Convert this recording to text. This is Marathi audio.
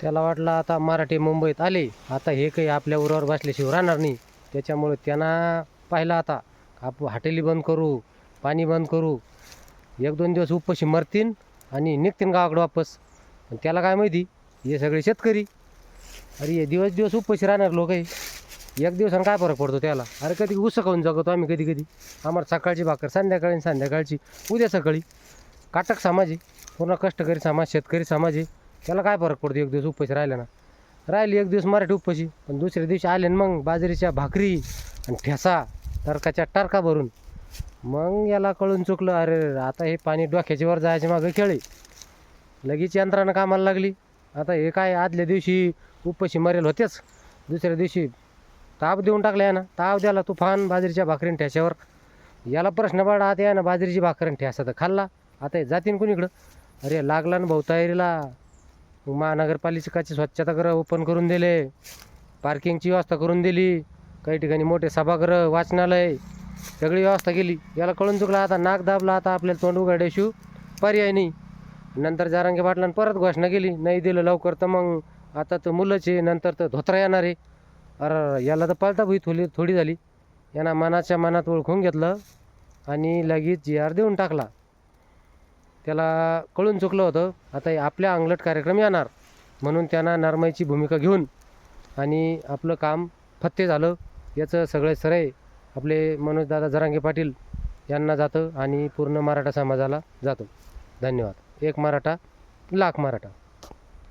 त्याला वाटलं आता मराठी मुंबईत आले, आता हे काही आपल्या उरावर बसल्याशिवाय राहणार नाही. त्याच्यामुळे त्यांना पाहिलं आता आपण हॉटेली बंद करू, पाणी बंद करू, 1-2 दिवस उपाशी मरतीन आणि निघतीन गावाकडं वापस. आणि त्याला काय माहिती, हे सगळे शेतकरी. अरे हे दिवस दिवस उपाशी राहणार लोक आहे. एक दिवसानं काय फरक पडतो त्याला. अरे कधी उसं खाऊन जगतो आम्ही, कधी कधी आम्हाला सकाळची भाकर संध्याकाळी, संध्याकाळची उद्या सकाळी. काटक समाज आहे, पूर्ण कष्टकरी समाज, शेतकरी समाज आहे. त्याला काय फरक पडतो एक दिवस उपाशी राहिला ना. राहिली एक दिवस मराठी उपाशी, पण दुसऱ्या दिवशी आले ना मग बाजरीच्या भाकरी आणि ठेसा, टरकाच्या टारका भरून. मग याला कळून चुकलं, अरे आता हे पाणी डोक्याच्या वर जायचे मागं खेळे. लगेच यंत्रानं कामाला लागली. आता हे काय आदल्या दिवशी उपाशी मरेल होतेच, दुसऱ्या दिवशी ताप देऊन टाकला ना. ताप द्याला तुफान बाजरीच्या भाकरीन ठ्याशावर. याला प्रश्न पडला, आता या ना बाजरीची भाकरीन ठ्यासा तर खाल्ला, आता हे जातीन कुणीकडं. अरे लागला ना भाऊ तयारीला. महानगरपालिकाची स्वच्छतागृह ओपन करून दिले, पार्किंगची व्यवस्था करून दिली, काही ठिकाणी मोठे सभागृह, वाचनालय, सगळी व्यवस्था केली. याला कळून चुकला, आता नाक दाबला, आता आपल्याला तोंड उघड्याशिव पर्याय नाही. नंतर जारांगे पाटलांनी परत घोषणा केली, नाही दिलं लवकर तर मग आता तर मुलंच आहे, नंतर तर धोत्रा येणार आहे. अरे याला तर पळता भुई थोडी झाली. यांना मनाच्या मनात ओळखून घेतलं आणि लगेच GR देऊन टाकला. त्याला कळून चुकलं होतं, आता आपल्या अंगलट कार्यक्रम येणार म्हणून त्यांना नरमाईची भूमिका घेऊन आणि आपलं काम फत्ते झालं. याचं सगळं श्रेय आपले मनोजदादा जरांगे पाटील यांना जातं आणि पूर्ण मराठा समाजाला जातं. धन्यवाद. एक मराठा लाख मराठा.